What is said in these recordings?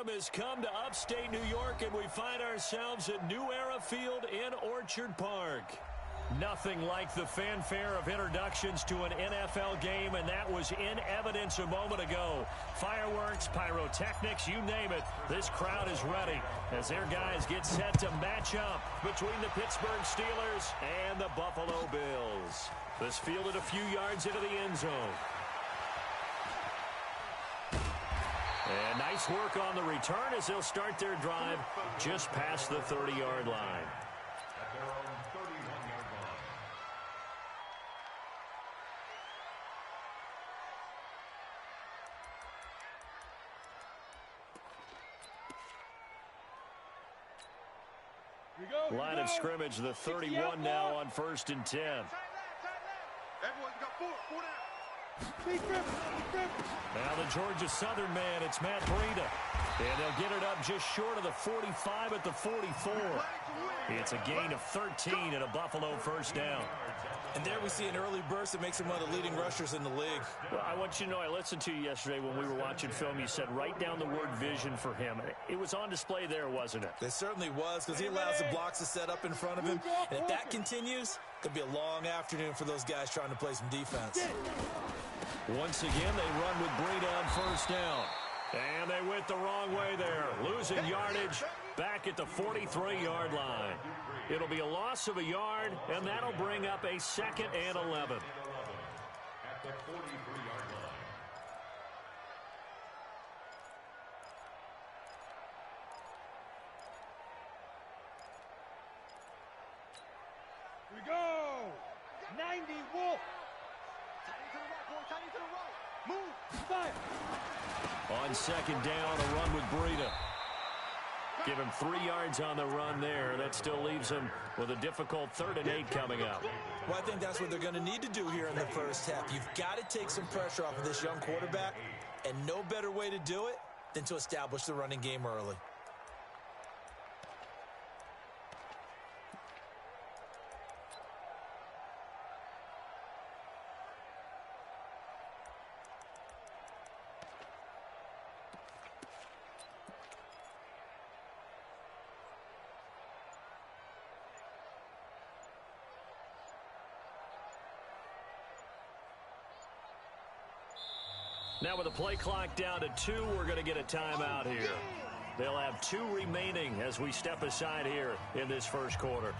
Stadium has come to upstate New York, and we find ourselves at New Era Field in Orchard Park. Nothing like the fanfare of introductions to an NFL game, and that was in evidence a moment ago. Fireworks, pyrotechnics, you name it. This crowd is ready as their guys get set to match up between the Pittsburgh Steelers and the Buffalo Bills. This fielded a few yards into the end zone. And nice work on the return as they'll start their drive just past the 30-yard line. Line of scrimmage, the 31 now on 1st and 10. Everyone's got four down. Now the Georgia Southern man, it's Matt Breida. And they'll get it up just short of the 45 at the 44. It's a gain of 13 and a Buffalo first down. And there we see an early burst that makes him one of the leading rushers in the league. Well, I want you to know, I listened to you yesterday when we were watching film. You said write down the word vision for him. It was on display there, wasn't it? It certainly was, because he allows the blocks to set up in front of him. And if that continues, it'll be a long afternoon for those guys trying to play some defense. Once again, they run with Breida on first down. And they went the wrong way there, losing yardage back at the 43-yard line. It'll be a loss of a yard, and that'll bring up a 2nd and 11. At the 43-yard line. Here we go! 90, Wolf! Move! Fire! On 2nd down, a run with Breida. Give him 3 yards on the run there. That still leaves him with a difficult 3rd and 8 coming up. Well, I think that's what they're going to need to do here in the first half. You've got to take some pressure off of this young quarterback, and no better way to do it than to establish the running game early. Now with the play clock down to 2, we're going to get a timeout here. They'll have 2 remaining as we step aside here in this first quarter.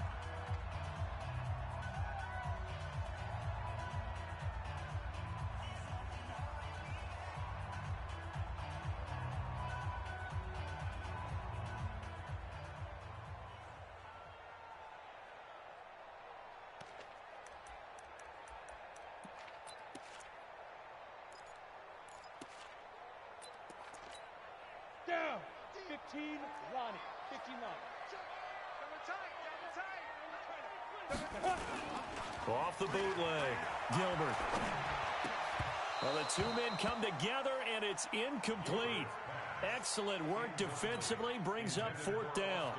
Down! 15, Ronnie. 15, Ronnie. Off the bootleg, Gilbert. Well, the 2 men come together, and it's incomplete. Excellent work defensively, brings up 4th down.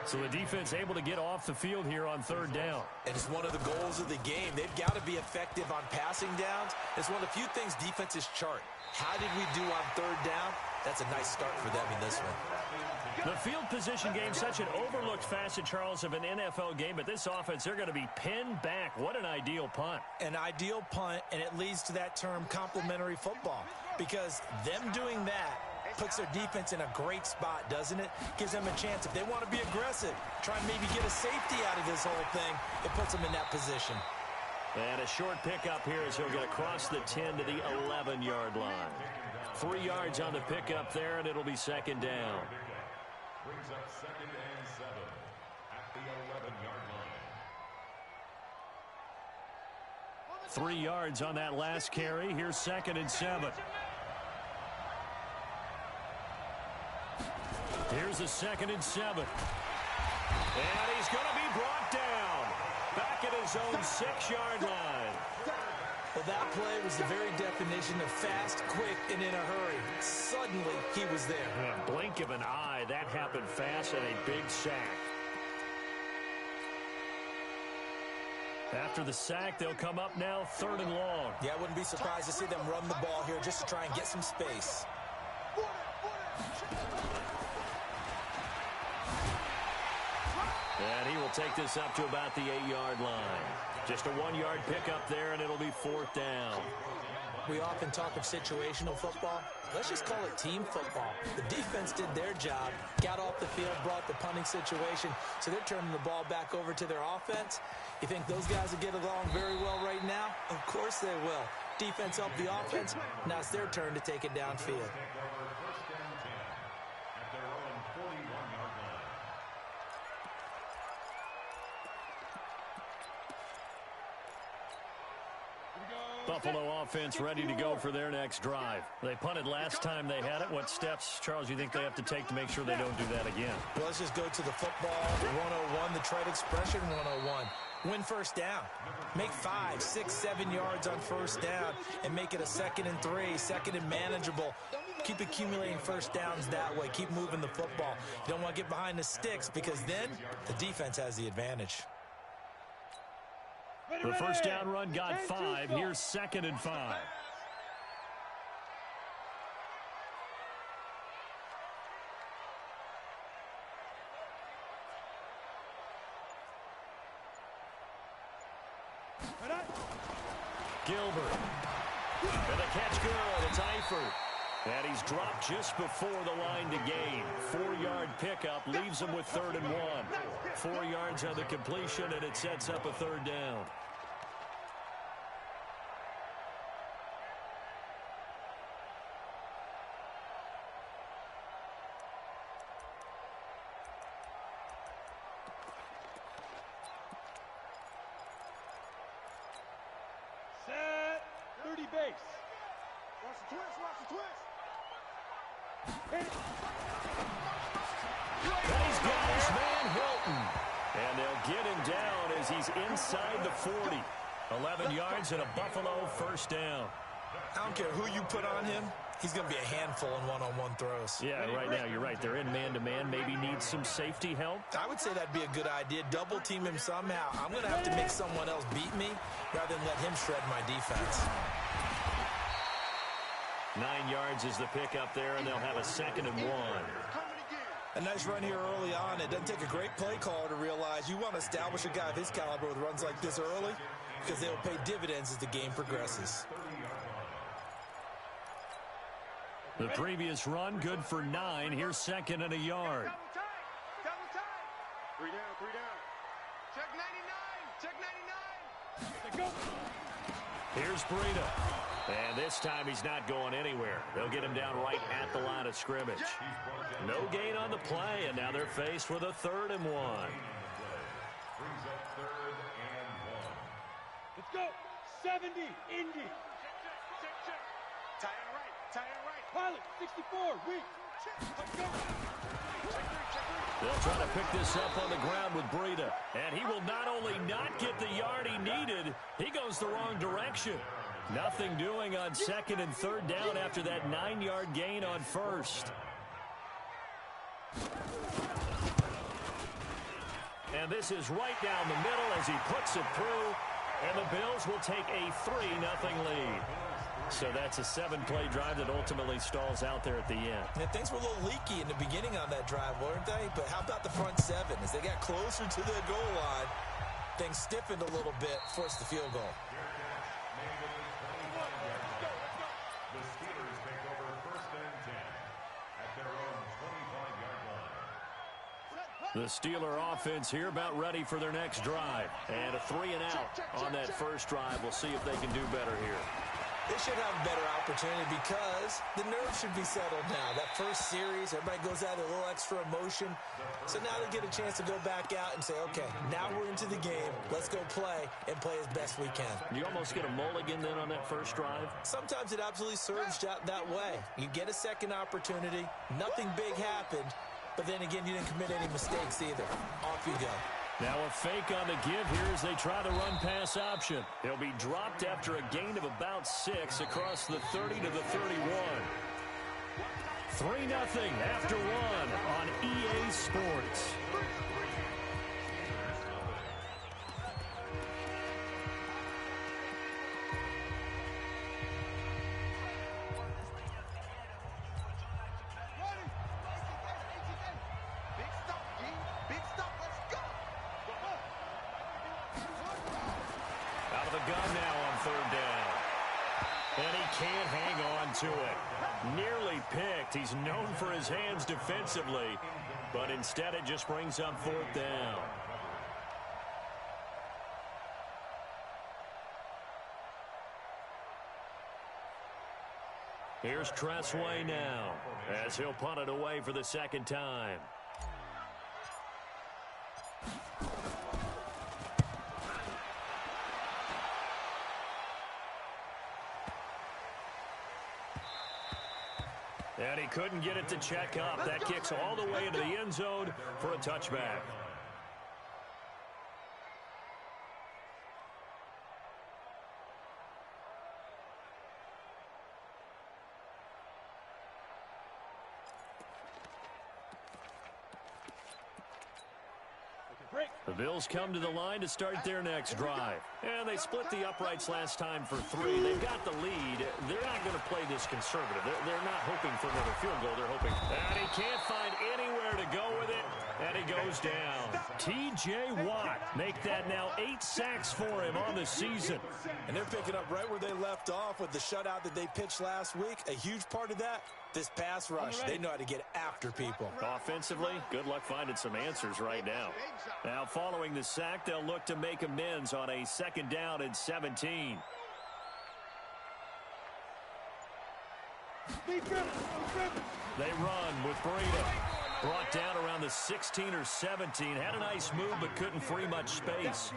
So the defense able to get off the field here on 3rd down. And it's one of the goals of the game. They've got to be effective on passing downs. It's one of the few things defenses chart. How did we do on 3rd down? That's a nice start for them in this one. The field position game, such an overlooked facet, Charles, of an NFL game. But this offense, they're going to be pinned back. What an ideal punt. An ideal punt, and it leads to that term complementary football. Because them doing that puts their defense in a great spot, doesn't it? Gives them a chance. If they want to be aggressive, try and maybe get a safety out of this whole thing, it puts them in that position. And a short pickup here as he'll get across the 10 to the 11-yard line. 3 yards on the pickup there, and it'll be 2nd down. Brings up 2nd and 7 at the 11-yard line. 3 yards on that last carry. Here's 2nd and 7. Here's a 2nd and 7. And he's going to be brought down. Back at his own 6-yard line. Well, that play was the very definition of fast, quick, and in a hurry. Suddenly, he was there. In a blink of an eye, that happened fast, and a big sack. After the sack, they'll come up now 3rd and long. Yeah, I wouldn't be surprised to see them run the ball here just to try and get some space. And he will take this up to about the 8-yard line. Just a 1-yard pickup there, and it'll be 4th down. We often talk of situational football. Let's just call it team football. The defense did their job, got off the field, brought the punting situation, so they're turning the ball back over to their offense. You think those guys will get along very well right now? Of course they will. Defense helped the offense. Now it's their turn to take it downfield. Buffalo offense ready to go for their next drive. They punted last time they had it. What steps, Charles, you think they have to take to make sure they don't do that again? Well, let's just go to the football 101, the trade expression 101. Win first down. Make 5, 6, 7 yards on first down and make it a 2nd and 3, 2nd and manageable. Keep accumulating first downs that way. Keep moving the football. You don't want to get behind the sticks because then the defense has the advantage. The first down run got 5. Here's 2nd and 5. Gilbert. And the catch good. It's Eifert. And he's dropped just before the line to gain. 4-yard pickup leaves him with 3rd and 1. 4 yards on the completion, and it sets up a 3rd down. Set. 30 base. Watch the twist. Watch the twist. He's got his man Hilton. And they'll get him down as he's inside the 40. 11 yards and a Buffalo first down. I don't care who you put on him. He's going to be a handful in one-on-one throws. Yeah, right now you're right. They're in man-to-man. Maybe needs some safety help. I would say that'd be a good idea. Double team him somehow. I'm going to have to make someone else beat me rather than let him shred my defense. 9 yards is the pickup there, and they'll have a 2nd and 1. A nice run here early on. It doesn't take a great play caller to realize you want to establish a guy of his caliber with runs like this early because they'll pay dividends as the game progresses. The previous run, good for 9. Here's 2nd and a yard. Double time. 3 down, 3 down. Check 99. Check 99. Go. Here's Breida. And this time he's not going anywhere. They'll get him down right at the line of scrimmage. No gain on the play, and now they're faced with a 3rd and 1. Brings up 3rd and 1. Let's go. 70. Indy. Check. Tie on right. Pilot. 64. Weak. Let's go. They'll try to pick this up on the ground with Breida. And he will not only not get the yard he needed, he goes the wrong direction. Nothing doing on 2nd and 3rd down after that 9-yard gain on 1st. And this is right down the middle as he puts it through. And the Bills will take a 3-0 lead. So that's a 7-play drive that ultimately stalls out there at the end. And things were a little leaky in the beginning on that drive, weren't they? But how about the front 7? As they got closer to the goal line, things stiffened a little bit, forced the field goal. The Steelers take over 1st and 10 at their own 25-yard line. The Steeler offense here about ready for their next drive. And a 3-and-out on that first drive. We'll see if they can do better here. They should have a better opportunity because the nerves should be settled now. That first series, everybody goes out with a little extra emotion. So now they get a chance to go back out and say, okay, now we're into the game. Let's go play and play as best we can. You almost get a mulligan then on that first drive? Sometimes it absolutely serves that way. You get a second opportunity. Nothing big happened. But then again, you didn't commit any mistakes either. Off you go. Now a fake on the give here as they try the run-pass option. He'll be dropped after a gain of about 6 across the 30 to the 31. 3-0 after 1 on EA Sports. can't hang on to it. Nearly picked. He's known for his hands defensively, but instead it just brings up 4th down. Here's Tressway now, as he'll punt it away for the 2nd time. And he couldn't get it to check up. That kicks all the way into the end zone for a touchback. The Bills come to the line to start their next drive. And they split the uprights last time for 3. They've got the lead. They're not going to play this conservative. They're not hoping for another field goal. They're hoping. And he can't find anywhere to go with it. And he goes down. T.J. Watt make that now 8 sacks for him on the season. And they're picking up right where they left off with the shutout that they pitched last week. A huge part of that, this pass rush. They know how to get after people. Offensively, good luck finding some answers right now. Now, following the sack, they'll look to make amends on a 2nd down and 17. They run with Breida. Brought down around the 16 or 17. Had a nice move, but couldn't free much space.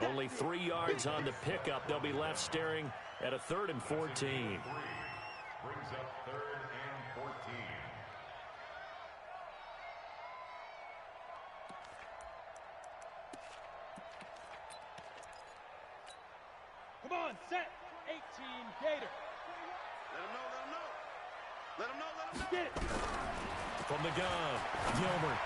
Only 3 yards on the pickup. They'll be left staring at a 3rd and 14. Brings up 3rd and 14. Come on, set. 18, Gator. Let him know. Get it. From the gun, Gilbert.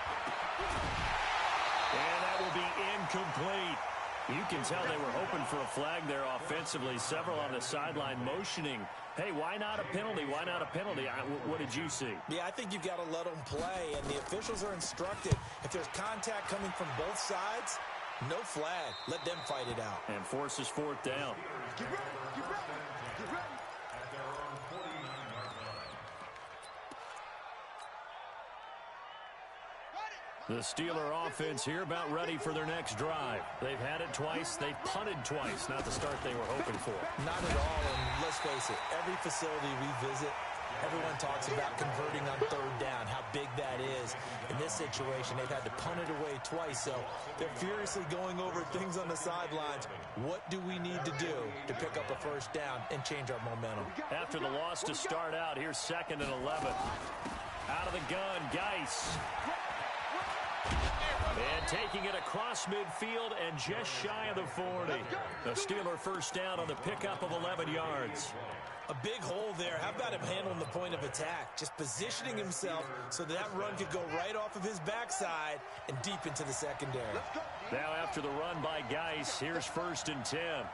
And that will be incomplete. You can tell they were hoping for a flag there offensively. Several on the sideline motioning. Hey, why not a penalty? Why not a penalty? What did you see? Yeah, I think you've got to let them play, and the officials are instructed. If there's contact coming from both sides, no flag. Let them fight it out. And forces 4th down. Get ready. At their own 49-yard line. The Steeler offense here about ready for their next drive. They've had it twice. They've punted twice. Not the start they were hoping for. Not at all, and let's face it, every facility we visit, everyone talks about converting on 3rd down, how big that is. In this situation, they've had to punt it away twice, so they're furiously going over things on the sidelines. What do we need to do to pick up a 1st down and change our momentum? After the loss to start out, here's 2nd and 11. Out of the gun, Geis. And taking it across midfield and just shy of the 40. The Steeler 1st down on the pickup of 11 yards. A big hole there. How about him handling the point of attack? Just positioning himself so that run could go right off of his backside and deep into the secondary. Now after the run by Geis, here's 1st and 10.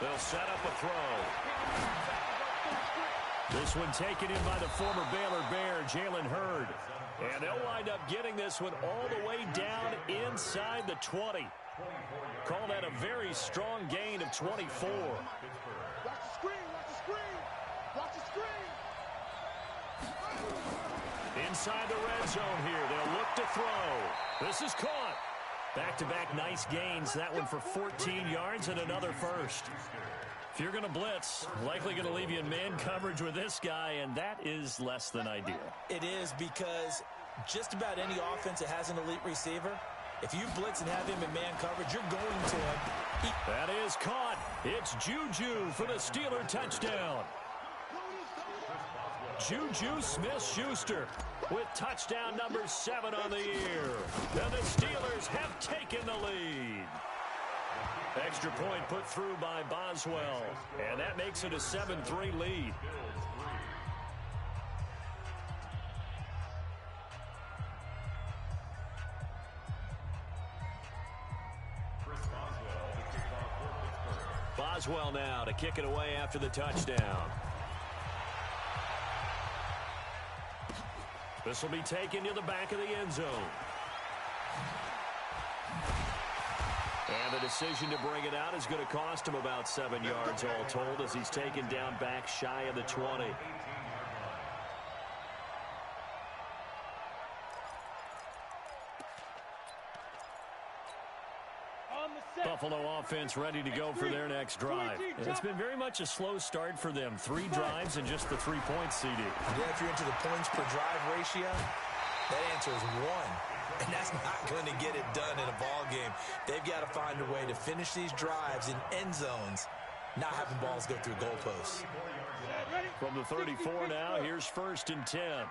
They'll set up a throw. This one taken in by the former Baylor Bear, Jalen Hurd. And they'll wind up getting this one all the way down inside the 20. Call that a very strong gain of 24. Watch the screen. Inside the red zone here. They'll look to throw. This is caught. Back-to-back nice gains. That one for 14 yards and another 1st. If you're going to blitz, likely going to leave you in man coverage with this guy, and that is less than ideal. It is, because just about any offense that has an elite receiver, if you blitz and have him in man coverage, you're going to him. That is caught. It's Juju for the Steeler touchdown. Juju Smith-Schuster with touchdown number 7 on the year. And the Steelers have taken the lead. Extra point put through by Boswell. And that makes it a 7-3 lead. Boswell now to kick it away after the touchdown. This will be taken to the back of the end zone. And the decision to bring it out is going to cost him about 7 yards all told as he's taken down back shy of the 20. Buffalo offense ready to go for their next drive. And it's been very much a slow start for them. 3 drives and just the 3 points, CD. Yeah, if you're into the points per drive ratio, that answer is 1. And that's not going to get it done in a ball game. They've got to find a way to finish these drives in end zones, not having balls go through goalposts. From the 34 now, here's 1st and 10.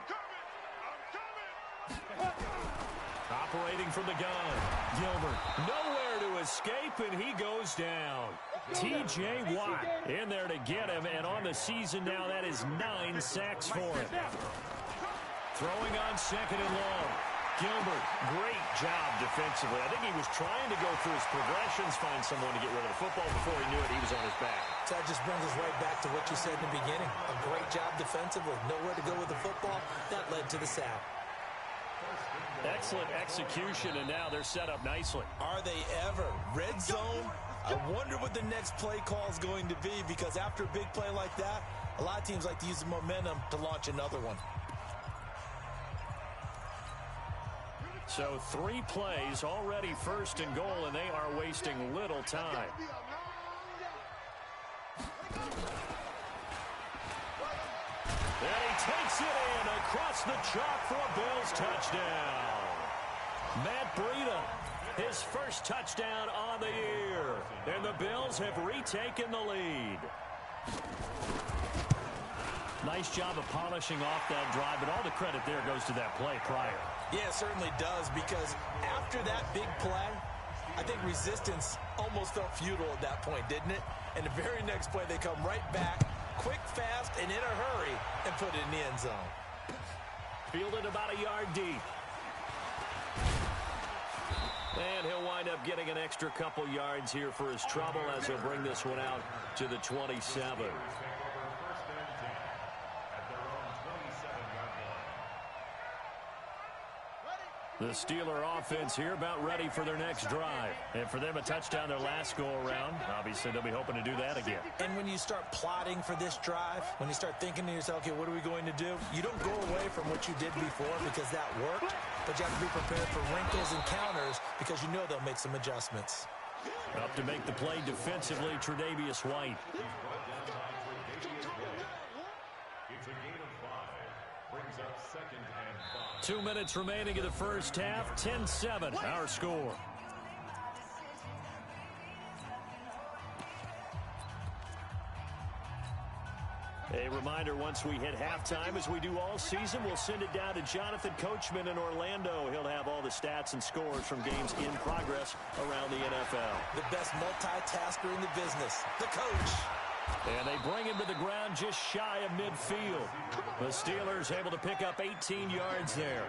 Operating from the gun. Gilbert nowhere to escape, and he goes down. T.J. Watt in there to get him, and on the season now, that is 9 sacks for him. Throwing on 2nd and long. Gilbert, great job defensively. I think he was trying to go through his progressions, find someone to get rid of the football. Before he knew it, he was on his back. So that just brings us right back to what you said in the beginning. A great job defensively. Nowhere to go with the football. That led to the sack. Excellent execution, and now they're set up nicely. Are they ever? Red zone? I wonder what the next play call is going to be, because after a big play like that, a lot of teams like to use the momentum to launch another one. So 3 plays, already 1st and goal, and they are wasting little time. And he takes it in across the chalk for a Bills touchdown. Matt Breida, his first touchdown on the year. And the Bills have retaken the lead. Nice job of polishing off that drive, but all the credit there goes to that play prior. Yeah, it certainly does, because after that big play, I think resistance almost felt futile at that point, didn't it? And the very next play, they come right back, quick, fast, and in a hurry, and put it in the end zone. Fielded about a yard deep. And he'll wind up getting an extra couple yards here for his trouble as he'll bring this one out to the 27. The Steeler offense here about ready for their next drive. And for them, a touchdown their last go-around. Obviously, they'll be hoping to do that again. And when you start plotting for this drive, when you start thinking to yourself, okay, what are we going to do? You don't go away from what you did before because that worked, but you have to be prepared for wrinkles and counters because you know they'll make some adjustments. Up to make the play defensively, Tre'Davious White. It's a gain of 5. Brings up 2nd and 5. 2 minutes remaining in the first half. 10-7, our score. A reminder, once we hit halftime, as we do all season, we'll send it down to Jonathan Coachman in Orlando. He'll have all the stats and scores from games in progress around the NFL. The best multitasker in the business, the coach. And they bring him to the ground just shy of midfield. The Steelers able to pick up 18 yards there.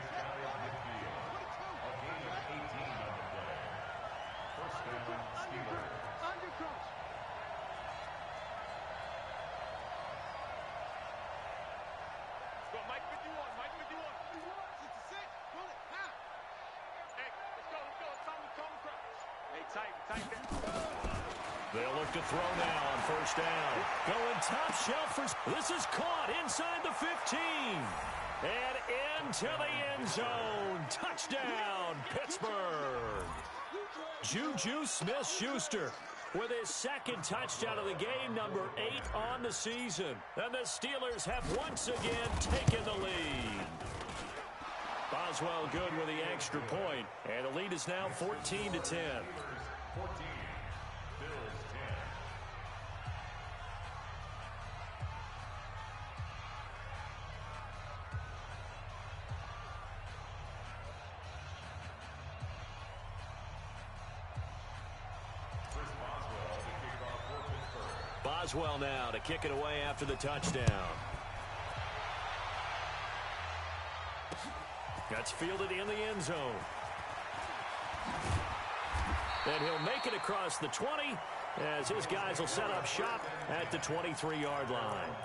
They'll look to throw now on 1st down. Going top shelf for... This is caught inside the 15. And into the end zone. Touchdown, Pittsburgh. Juju Smith-Schuster with his 2nd touchdown of the game, number 8 on the season. And the Steelers have once again taken the lead. Boswell good with the extra point. And the lead is now 14-10. 14. Boswell now to kick it away after the touchdown. That's fielded in the end zone. And he'll make it across the 20 as his guys will set up shop at the 23-yard line.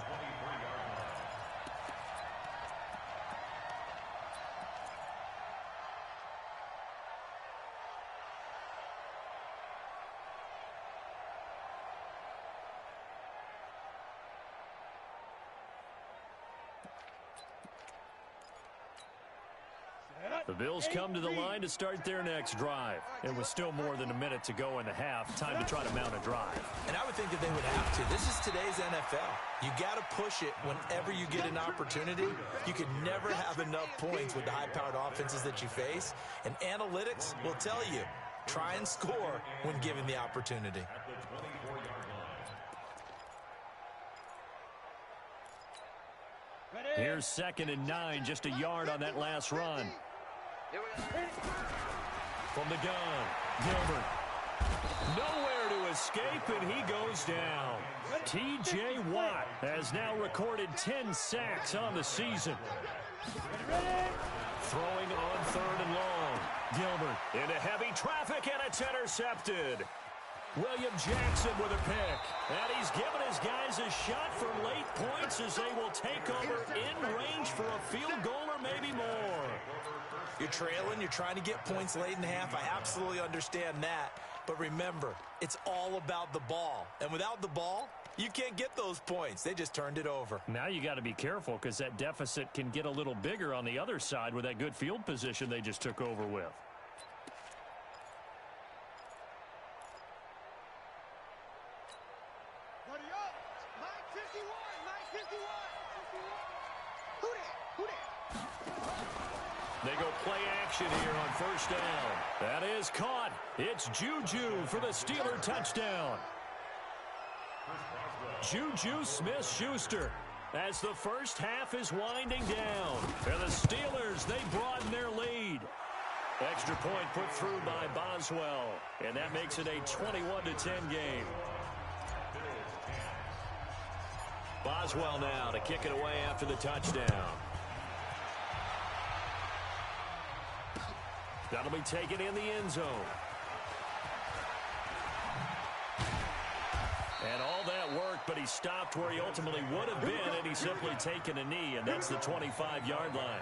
The Bills come to the line to start their next drive. And with still more than a minute to go in the half, time to try to mount a drive. And I would think that they would have to. This is today's NFL. You got to push it whenever you get an opportunity. You can never have enough points with the high-powered offenses that you face. And analytics will tell you, try and score when given the opportunity. Here's 2nd and 9, just a yard on that last run. From the gun, Gilbert. Nowhere to escape, and he goes down. T.J. Watt has now recorded 10 sacks on the season. Throwing on 3rd and long. Gilbert into heavy traffic, and it's intercepted. William Jackson with a pick. And he's given his guys a shot for late points as they will take over in range for a field goal or maybe more. You're trailing. You're trying to get points late in the half. I absolutely understand that. But remember, it's all about the ball. And without the ball, you can't get those points. They just turned it over. Now you got to be careful because that deficit can get a little bigger on the other side with that good field position they just took over with. They go play action here on 1st down. That is caught. It's Juju for the Steeler touchdown. Juju Smith-Schuster as the first half is winding down. And the Steelers, they broaden their lead. Extra point put through by Boswell. And that makes it a 21-10 game. Boswell now to kick it away after the touchdown. That'll be taken in the end zone. And all that work, but he stopped where he ultimately would have been, and he's simply taken a knee, and that's the 25-yard line.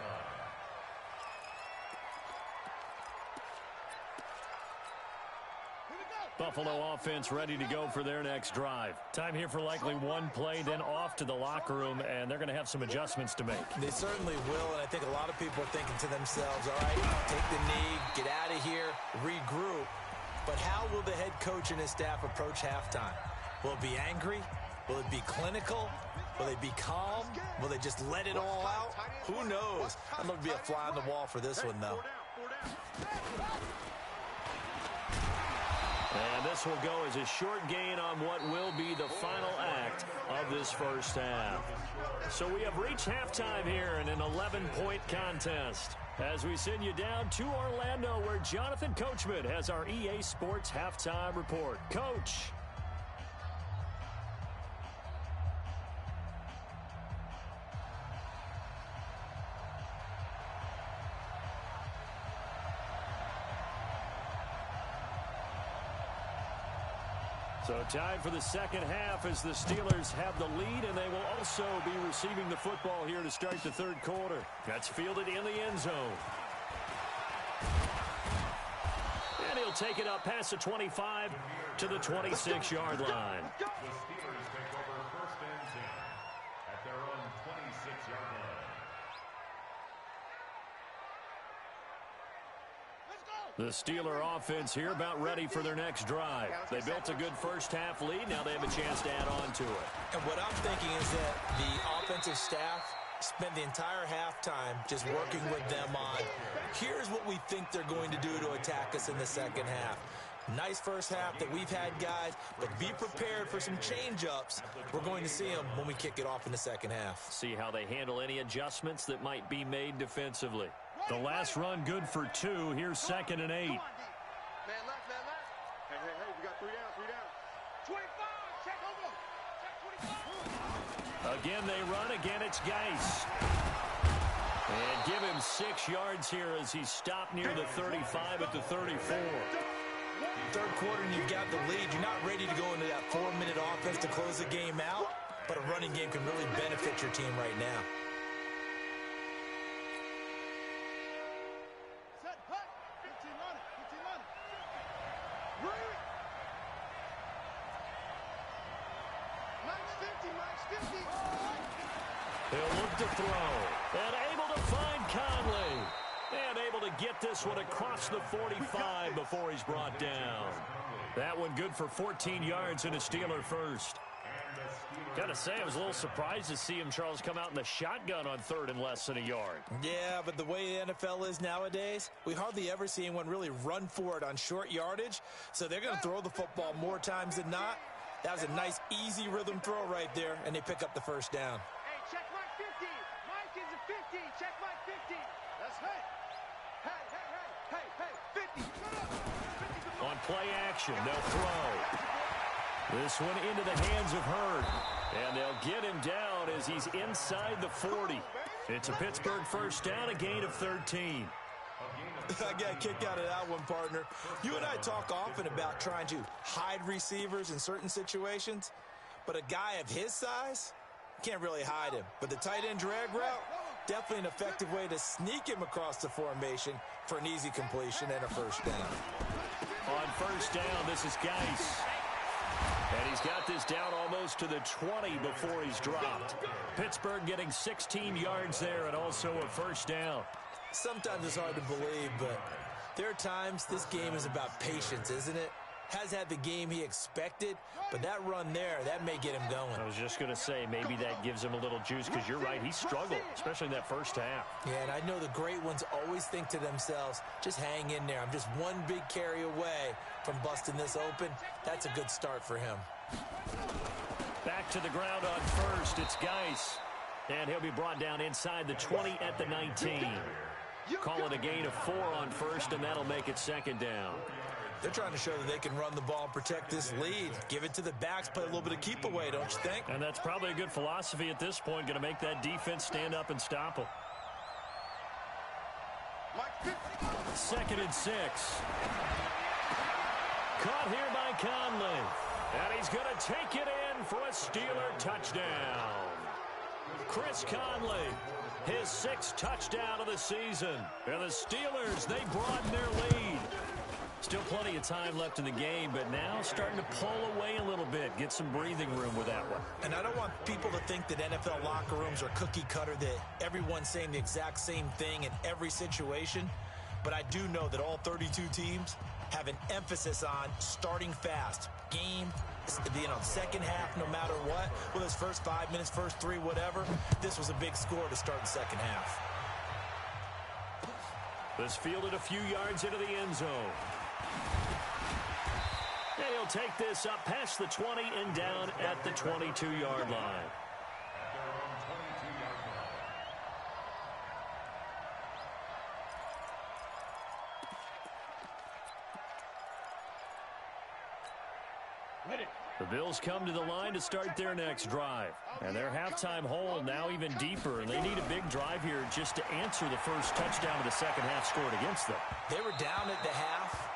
Buffalo offense ready to go for their next drive. Time here for likely one play, then off to the locker room, and they're going to have some adjustments to make. They certainly will, and I think a lot of people are thinking to themselves, all right, take the knee, get out of here, regroup. But how will the head coach and his staff approach halftime? Will it be angry? Will it be clinical? Will they be calm? Will they just let it all out? Who knows? I'd love to be a fly on the wall for this one, though. And this will go as a short gain on what will be the final act of this first half. So we have reached halftime here in an 11-point contest. As we send you down to Orlando, where Jonathan Coachman has our EA Sports Halftime Report. Coach. So time for the second half as the Steelers have the lead, and they will also be receiving the football here to start the third quarter. That's fielded in the end zone. And he'll take it up past the 25 to the 26-yard line. The Steelers take over 1st and 10 at their own 26-yard line. The Steeler offense here about ready for their next drive. They built a good first half lead. Now they have a chance to add on to it. And what I'm thinking is that the offensive staff spent the entire halftime just working with them on, here's what we think they're going to do to attack us in the second half. Nice first half that we've had, guys, but be prepared for some change-ups. We're going to see them when we kick it off in the second half. See how they handle any adjustments that might be made defensively. The last run good for 2. Here's 2nd and 8. Man left, man left. Hey, we got 3 down. 25, check over. Check 25. Again, they run. Again, it's Geis. And give him 6 yards here as he stopped near the 35 at the 34. Third quarter and you've got the lead. You're not ready to go into that 4-minute offense to close the game out, but a running game can really benefit your team right now. He'll look to throw. And able to find Conley. And able to get this one across the 45 before he's brought down. That one good for 14 yards and a Steeler first. Got to say, I was a little surprised to see him, Charles, come out in the shotgun on 3rd and less than a yard. Yeah, but the way the NFL is nowadays, we hardly ever see anyone really run for it on short yardage. So they're going to throw the football more times than not. That was a nice, easy rhythm throw right there, and they pick up the first down. Hey, check mark 50. Mike is a 50. Check mark 50. That's right. Hey, 50. On play action, they'll throw. This one into the hands of Hurd. And they'll get him down as he's inside the 40. It's a Pittsburgh first down, a gain of 13. I got a kick out of that one, partner. You and I talk often about trying to hide receivers in certain situations, but a guy of his size can't really hide him. But the tight end drag route, definitely an effective way to sneak him across the formation for an easy completion and a first down. On first down, this is Geis. And he's got this down almost to the 20 before he's dropped. Pittsburgh getting 16 yards there and also a first down. Sometimes it's hard to believe, but there are times this game is about patience, isn't it? Has had the game he expected, but that run there, that may get him going. I was just going to say, maybe that gives him a little juice, because you're right, he struggled, especially in that first half. Yeah, and I know the great ones always think to themselves, just hang in there. I'm just one big carry away from busting this open. That's a good start for him. Back to the ground on first, it's Geis. And he'll be brought down inside the 20 at the 19. Call it a gain of 4 on first, and that'll make it second down. They're trying to show that they can run the ball and protect this lead. Give it to the backs, play a little bit of keep away, don't you think? And that's probably a good philosophy at this point, going to make that defense stand up and stop them. 2nd and 6. Caught here by Conley. And he's going to take it in for a Steeler touchdown. Chris Conley, his 6th touchdown of the season. And the Steelers, they broaden their lead. Still plenty of time left in the game, but now starting to pull away a little bit. Get some breathing room with that one. And I don't want people to think that NFL locker rooms are cookie cutter, that everyone's saying the exact same thing in every situation. But I do know that all 32 teams have an emphasis on starting fast. Game, second half, no matter what. Whether it's first 5 minutes, first 3, whatever. This was a big score to start the second half. This fielded a few yards into the end zone. And he'll take this up past the 20 and down at the 22-yard line. The Bills come to the line to start their next drive. And their halftime hole now even deeper. And they need a big drive here just to answer the first touchdown of the second half scored against them. They were down at the half.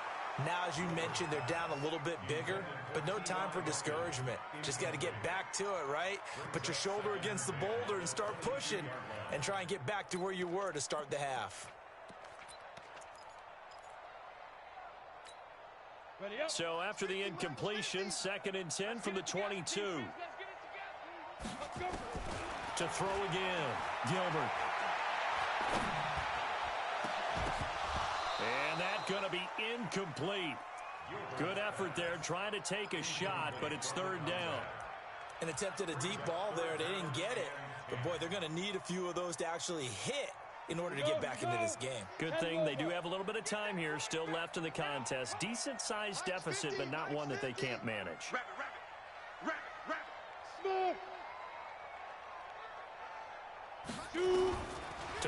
Now, as you mentioned, they're down a little bit bigger, but no time for discouragement. Just got to get back to it, right? Put your shoulder against the boulder and start pushing and try and get back to where you were to start the half. So after the incompletion, 2nd and 10 from the 22. To throw again, Gilbert. And that's going to be incomplete. Good effort there, trying to take a shot, but it's 3rd down. An attempt at a deep ball there. They didn't get it. But, boy, they're going to need a few of those to actually hit in order to get back into this game. Good thing they do have a little bit of time here still left in the contest. Decent-sized deficit, but not one that they can't manage. To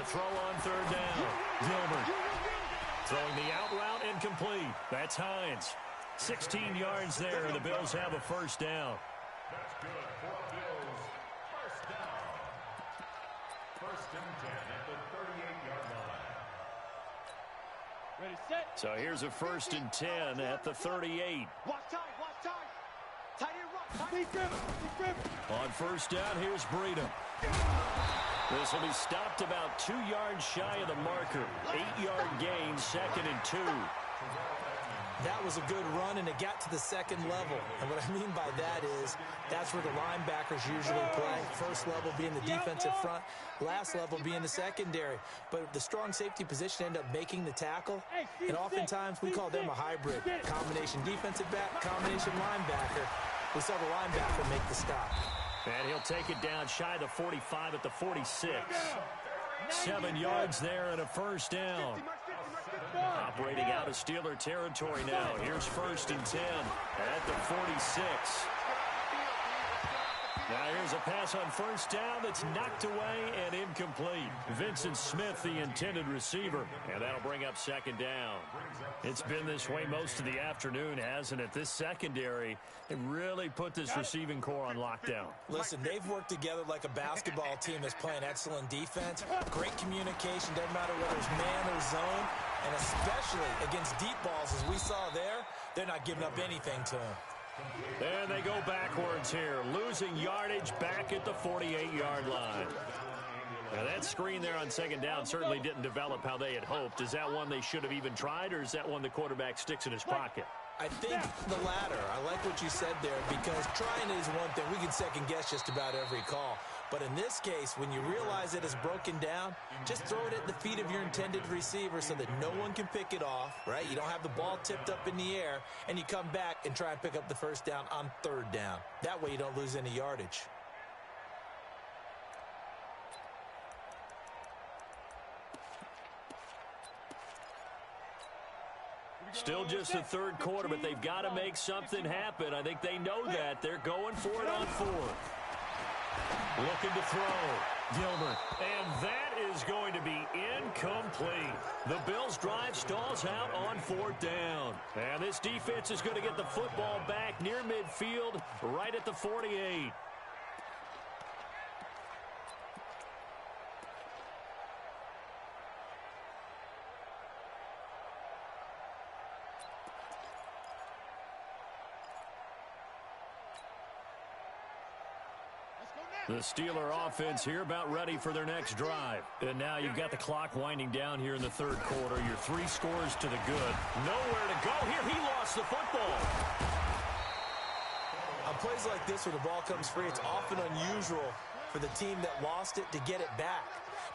throw on 3rd down, Gilbert. Throwing the out route incomplete. That's Hines. 16 yards there, and the Bills have a first down. That's good for the Bills. First down. 1st and 10 at the 38-yard line. Ready, set. So here's a 1st and 10 at the 38. Watch time, watch time. Tight end rock. On first down, here's Breida. This will be stopped about 2 yards shy of the marker. 8-yard gain, 2nd and 2. That was a good run, and it got to the second level. And what I mean by that is that's where the linebackers usually play. First level being the defensive front, last level being the secondary. But the strong safety position ended up making the tackle, and oftentimes we call them a hybrid. Combination defensive back, combination linebacker. We saw the linebacker make the stop. And he'll take it down shy of the 45 at the 46. 7 yards there and a first down. Operating out of Steeler territory now. Here's 1st and 10 at the 46. Now here's a pass on first down that's knocked away and incomplete. Vincent Smith, the intended receiver, and that'll bring up 2nd down. It's been this way most of the afternoon, hasn't it? This secondary, it really put this receiving core on lockdown. Listen, they've worked together like a basketball team that's playing excellent defense. Great communication, doesn't matter whether it's man or zone, and especially against deep balls as we saw there, they're not giving up anything to them. And they go backwards here, losing yardage back at the 48-yard line. Now that screen there on 2nd down certainly didn't develop how they had hoped. Is that one they should have even tried, or is that one the quarterback sticks in his pocket? I think the latter. I like what you said there, because trying is one thing. We can second guess just about every call. But in this case, when you realize it is broken down, just throw it at the feet of your intended receiver so that no one can pick it off, right? You don't have the ball tipped up in the air, and you come back and try and pick up the first down on 3rd down. That way you don't lose any yardage. Still just the 3rd quarter, but they've got to make something happen. I think they know that. They're going for it on 4th. Looking to throw. Gilbert. And that is going to be incomplete. The Bills' drive stalls out on 4th down. And this defense is going to get the football back near midfield, right at the 48. The Steeler offense here about ready for their next drive. And now you've got the clock winding down here in the 3rd quarter. Your 3 scores to the good. Nowhere to go here. He lost the football. On plays like this where the ball comes free, it's often unusual for the team that lost it to get it back.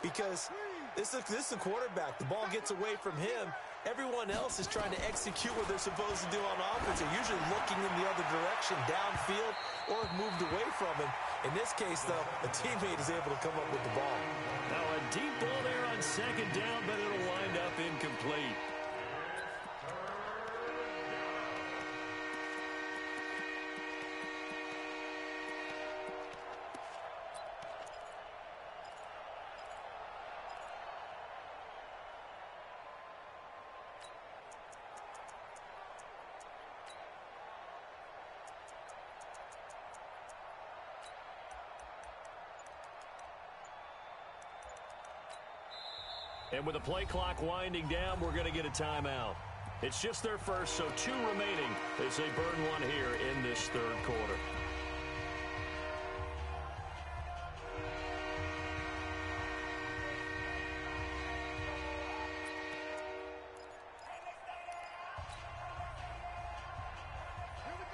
Because this is the quarterback. The ball gets away from him. Everyone else is trying to execute what they're supposed to do on offense. They're usually looking in the other direction, downfield, or have moved away from him. In this case, though, a teammate is able to come up with the ball. Now a deep ball there on 2nd down, but it'll wind up incomplete. And with the play clock winding down, we're going to get a timeout. It's just their first, so 2 remaining as they burn one here in this 3rd quarter.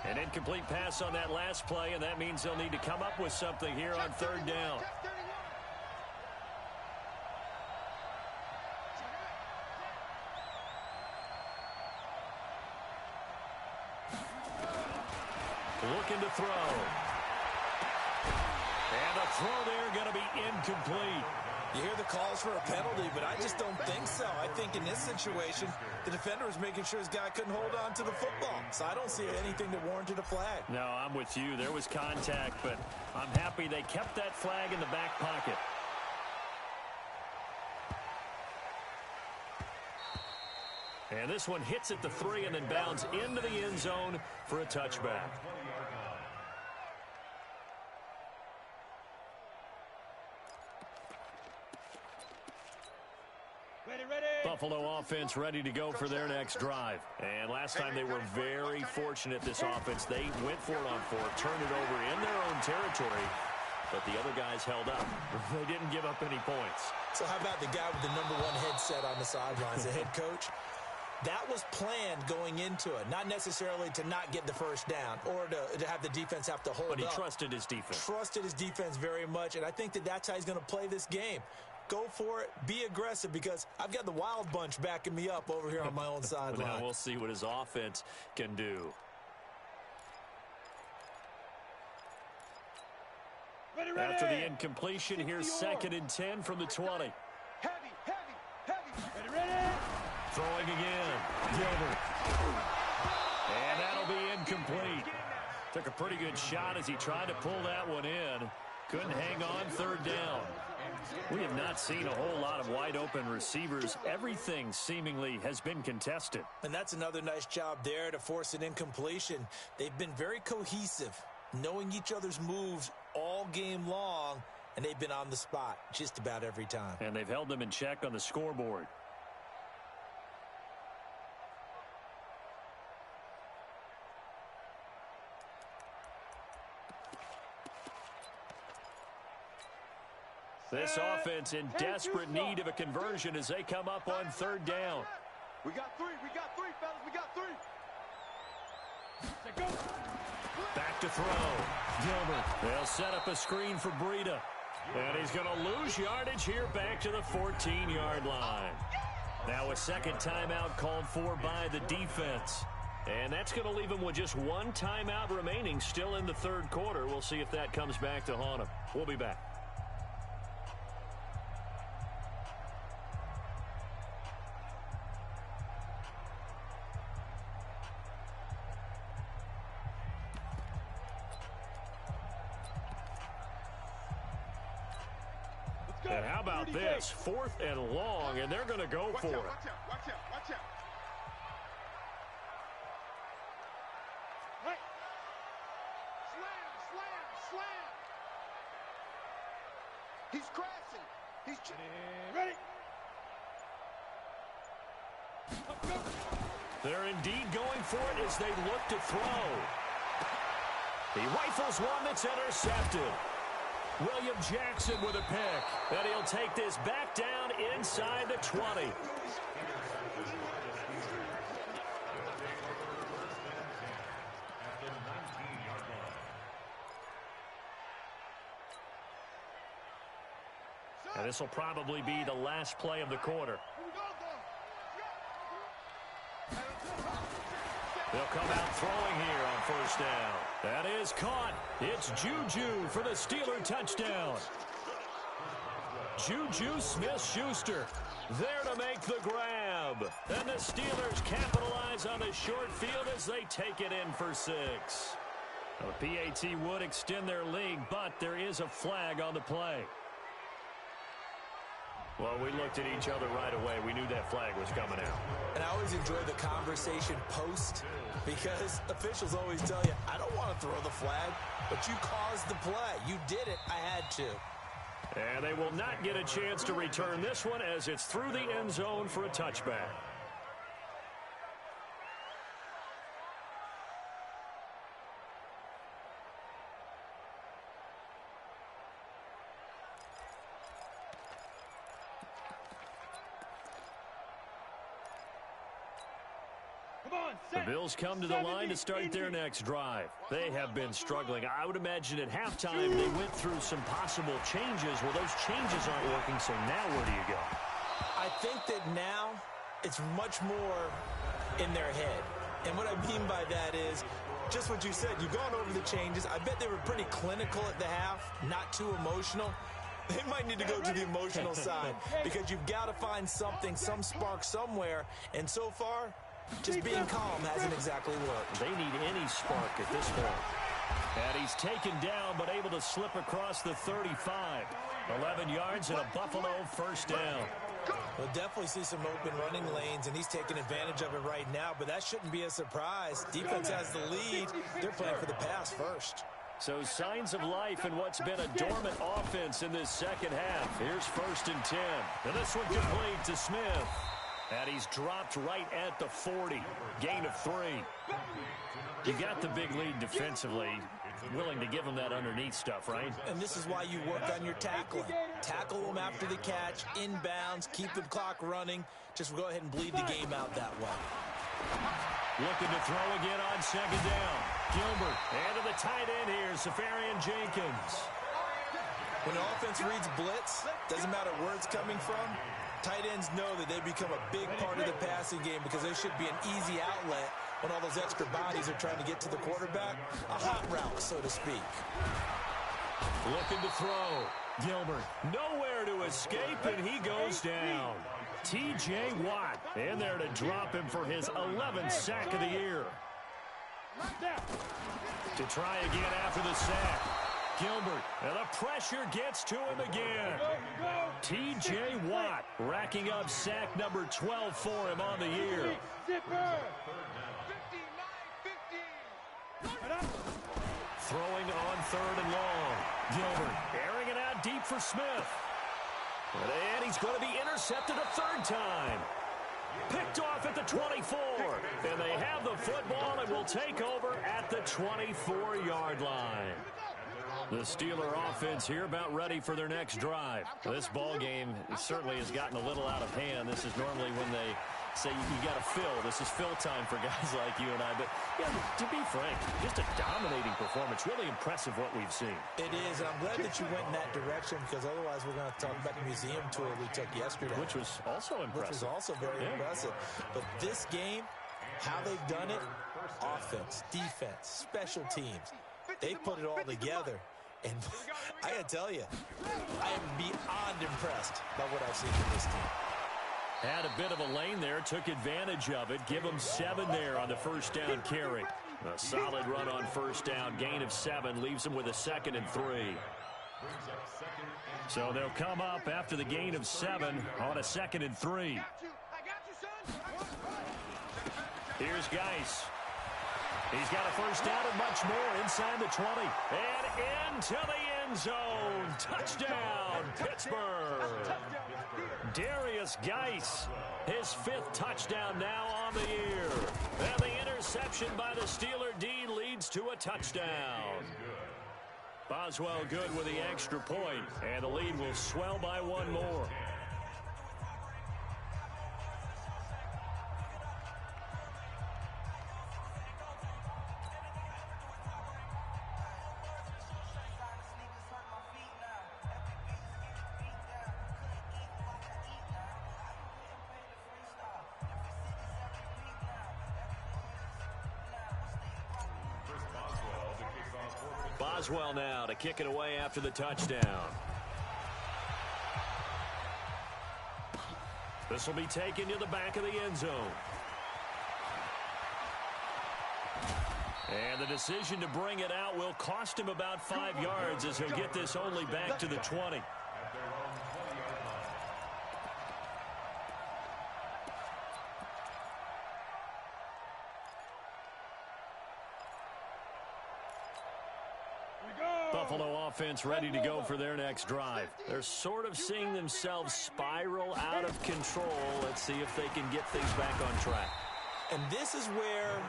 An incomplete pass on that last play, and that means they'll need to come up with something here on 3rd down. Looking to throw. And the throw there going to be incomplete. You hear the calls for a penalty, but I just don't think so. I think in this situation, the defender was making sure his guy couldn't hold on to the football. So I don't see anything that warranted a flag. No, I'm with you. There was contact, but I'm happy they kept that flag in the back pocket. And this one hits at the 3 and then bounds into the end zone for a touchback. Buffalo offense ready to go for their next drive. And last time they were very fortunate, this offense. They went for it on 4th, turned it over in their own territory, but the other guys held up. They didn't give up any points. So how about the guy with the #1 headset on the sidelines, the head coach? That was planned going into it, not necessarily to not get the first down or to have the defense have to hold up. But he trusted his defense. Trusted his defense very much, and I think that's how he's going to play this game. Go for it. Be aggressive, because I've got the Wild Bunch backing me up over here on my own sideline. Now we'll see what his offense can do. Ready. After the incompletion, here's 2nd and 10 from the 20. Heavy. Ready. Throwing again. Gilbert. And that'll be incomplete. Took a pretty good shot as he tried to pull that one in. Couldn't hang on 3rd down. We have not seen a whole lot of wide-open receivers. Everything seemingly has been contested. And that's another nice job there to force an incompletion. They've been very cohesive, knowing each other's moves all game long, and they've been on the spot just about every time. And they've held them in check on the scoreboard. This offense in desperate need of a conversion as they come up on 3rd down. We got three, fellas. We got three. Go. Back to throw. Gilbert. They'll set up a screen for Breida. And he's going to lose yardage here back to the 14-yard line. Now a second timeout called for by the defense. And that's going to leave him with just one timeout remaining still in the 3rd quarter. We'll see if that comes back to haunt him. We'll be back. And how about this? 4th and long, and they're going to go for it. Watch out. Right. Slam. He's crashing. He's ready. They're indeed going for it as they look to throw. He rifles one that's intercepted. William Jackson with a pick. And he'll take this back down inside the 20. And this will probably be the last play of the quarter. They'll come out throwing here on 1st down. That is caught. It's Juju for the Steeler touchdown. Juju Smith-Schuster there to make the grab. And the Steelers capitalize on the short field as they take it in for 6. Now, the PAT would extend their lead, but there is a flag on the play. Well, we looked at each other right away. We knew that flag was coming out. And I always enjoy the conversation post, because officials always tell you, I don't want to throw the flag, but you caused the play. You did it. I had to. And they will not get a chance to return this one as it's through the end zone for a touchback. The Bills come to the line to start their next drive. They have been struggling. I would imagine at halftime they went through some possible changes. Well, those changes aren't working, so now where do you go? I think that now it's much more in their head. And what I mean by that is just what you said. You've gone over the changes. I bet they were pretty clinical at the half, not too emotional. They might need to go to the emotional side, because you've got to find something, some spark somewhere. And so far, just being calm hasn't exactly worked. They need any spark at this point. And he's taken down, but able to slip across the 35. 11 yards and a Buffalo 1st down. We'll definitely see some open running lanes, and he's taking advantage of it right now, but that shouldn't be a surprise. Defense has the lead. They're playing for the pass first. So signs of life in what's been a dormant offense in this second half. Here's 1st and 10. And this one complete to Smith. And he's dropped right at the 40. Gain of 3. You got the big lead defensively. willing to give him that underneath stuff, right? And this is why you work on your tackling. Tackle them after the catch, inbounds, keep the clock running. Just go ahead and bleed the game out that way. Looking to throw again on second down. Gilbert, and to the tight end here, Safarian Jenkins. When the offense reads blitz, doesn't matter where it's coming from, tight ends know that they become a big part of the passing game because they should be an easy outlet when all those extra bodies are trying to get to the quarterback. A hot route, so to speak. Looking to throw. Gilbert, nowhere to escape, and he goes down. T.J. Watt in there to drop him for his 11th sack of the year. To try again after the sack. Gilbert, and the pressure gets to him again. T.J. Watt racking up sack number 12 for him on the year. Throwing on third and long. Gilbert airing it out deep for Smith. And he's going to be intercepted a third time. Picked off at the 24. And they have the football and will take over at the 24-yard line. The Steeler offense here about ready for their next drive. This ball game certainly has gotten a little out of hand. This is normally when they say you got to fill. This is fill time for guys like you and I. But yeah, to be frank, just a dominating performance. Really impressive what we've seen. It is, and I'm glad that you went in that direction because otherwise we're going to talk about the museum tour we took yesterday. Which was also impressive. Which was also very impressive. But this game, how they've done it, offense, defense, special teams, they put it all together. And I got to tell you, I am beyond impressed by what I've seen from this team. Had a bit of a lane there, took advantage of it. Give them 7 there on the first down carry. A solid run on first down. Gain of 7 leaves them with a 2nd and 3. So they'll come up after the gain of 7 on a 2nd and 3. Here's Geis. He's got a first down and much more inside the 20. And into the end zone. Touchdown, Pittsburgh. Darius Geis, his 5th touchdown now on the year. And the interception by the Steeler D leads to a touchdown. Boswell good with the extra point, and the lead will swell by 1 more. Boswell now to kick it away after the touchdown. This will be taken to the back of the end zone. And the decision to bring it out will cost him about 5 yards as he'll get this only back to the 20. Buffalo offense ready to go for their next drive. They're sort of seeing themselves spiral out of control. Let's see if they can get things back on track. And this is where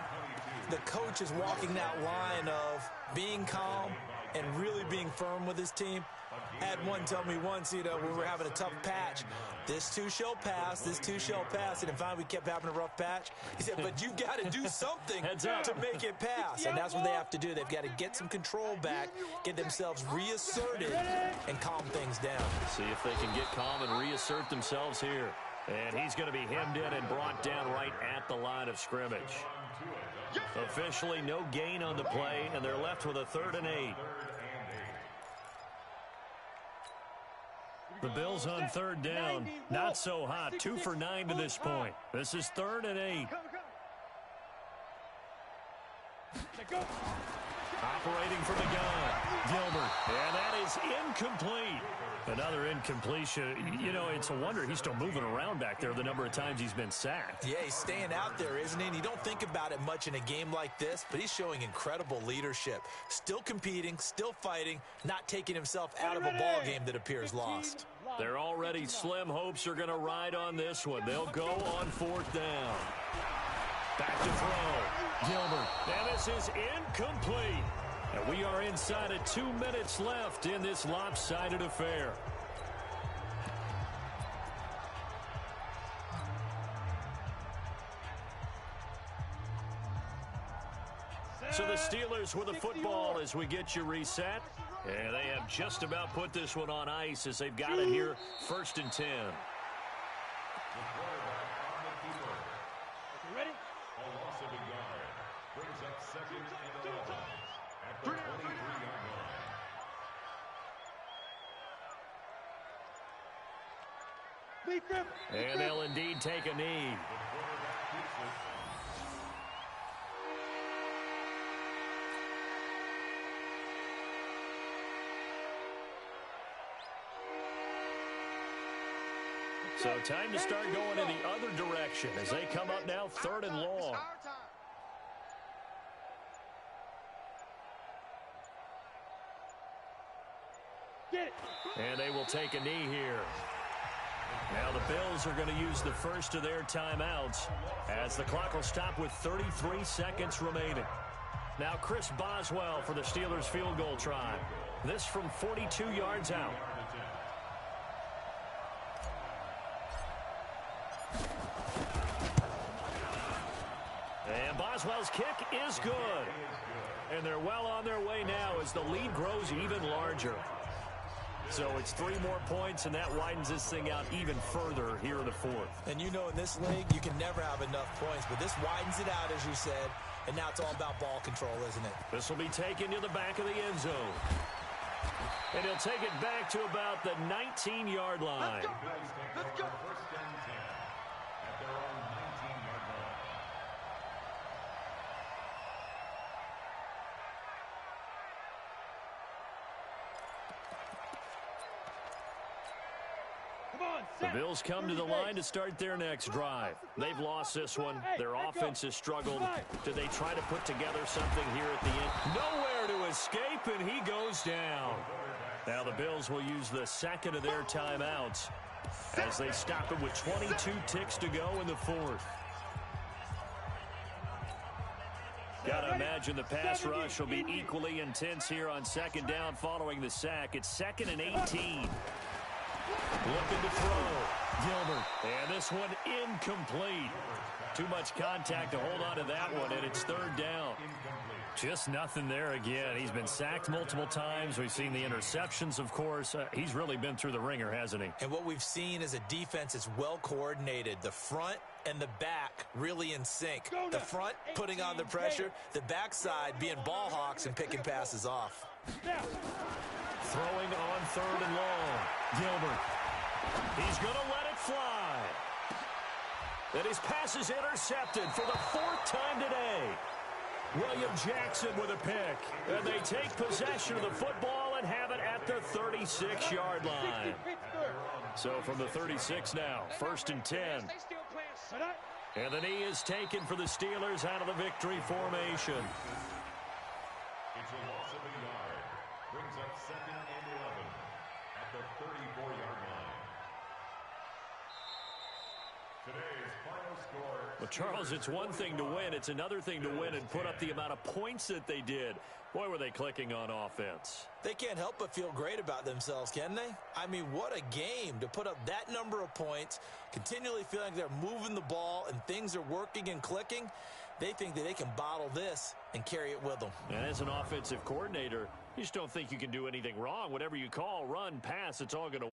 the coach is walking that line of being calm and really being firm with his team. I had one tell me once, when we were having a tough patch, this too shall pass, this too shall pass. And finally we kept having a rough patch. He said, but you got to do something to make it pass. And that's what they have to do. They've got to get some control back, get themselves reasserted, and calm things down. See if they can get calm and reassert themselves here. And he's going to be hemmed in and brought down right at the line of scrimmage. Officially no gain on the play, and they're left with a 3rd and 8. The Bills on 3rd down. Not so hot. 2 for 9 to this point. This is 3rd and 8. Operating from the gun. Gilbert. And that is incomplete. Another incompletion. It's a wonder he's still moving around back there the number of times he's been sacked. Yeah, he's staying out there, isn't he? And you don't think about it much in a game like this, but he's showing incredible leadership. Still competing, still fighting, not taking himself out of a ball game that appears lost. Their already slim hopes are going to ride on this one. They'll go on 4th down. Back to throw. Gilbert. And this is incomplete. And we are inside of 2 minutes left in this lopsided affair. So the Steelers with the football as we get you reset. And they have just about put this one on ice as they've got it here, 1st and 10. Ready? A loss of a yard. Brings up 2nd and 11 at the 23-yard line. And they'll indeed take a knee. So time to start going in the other direction as they come up now 3rd and long. And they will take a knee here. Now the Bills are going to use the first of their timeouts as the clock will stop with 33 seconds remaining. Now Chris Boswell for the Steelers field goal try. This from 42 yards out. And Boswell's kick is good. And they're well on their way now as the lead grows even larger. So it's 3 more points, and that widens this thing out even further here in the 4th. And you know in this league, you can never have enough points, but this widens it out, as you said, and now it's all about ball control, isn't it? This will be taken to the back of the end zone. And he'll take it back to about the 19-yard line. Let's go. 1st and 10 at their own 19-yard line. The Bills come to the line to start their next drive. They've lost this one. Their offense has struggled. Do they try to put together something here at the end? Nowhere to escape, and he goes down. Now the Bills will use the 2nd of their timeouts as they stop it with 22 ticks to go in the 4th. Gotta imagine the pass rush will be equally intense here on 2nd down following the sack. It's 2nd and 18. Looking to throw. Gilbert. And this one incomplete. Too much contact to hold on to that one, and it's 3rd down. Just nothing there again. He's been sacked multiple times. We've seen the interceptions, of course. He's really been through the ringer, hasn't he? And what we've seen is a defense that's well coordinated. The front and the back really in sync. The front putting on the pressure. The backside being ball hawks and picking passes off. Throwing on 3rd and long. Gilbert. He's going to let it fly. And his pass is intercepted for the 4th time today. William Jackson with a pick. And they take possession of the football and have it at the 36-yard line. So from the 36 now, 1st and 10. And the knee is taken for the Steelers out of the victory formation. It's a loss of a yard. Brings up 2nd and 11 at the 34-yard line. Today's final score. Well, Charles, it's one thing to win. It's another thing to win and put up the amount of points that they did. Boy, were they clicking on offense. They can't help but feel great about themselves, can they? I mean, what a game to put up that number of points, continually feeling like they're moving the ball and things are working and clicking. They think that they can bottle this and carry it with them. And as an offensive coordinator, you just don't think you can do anything wrong. Whatever you call, run, pass, it's all going to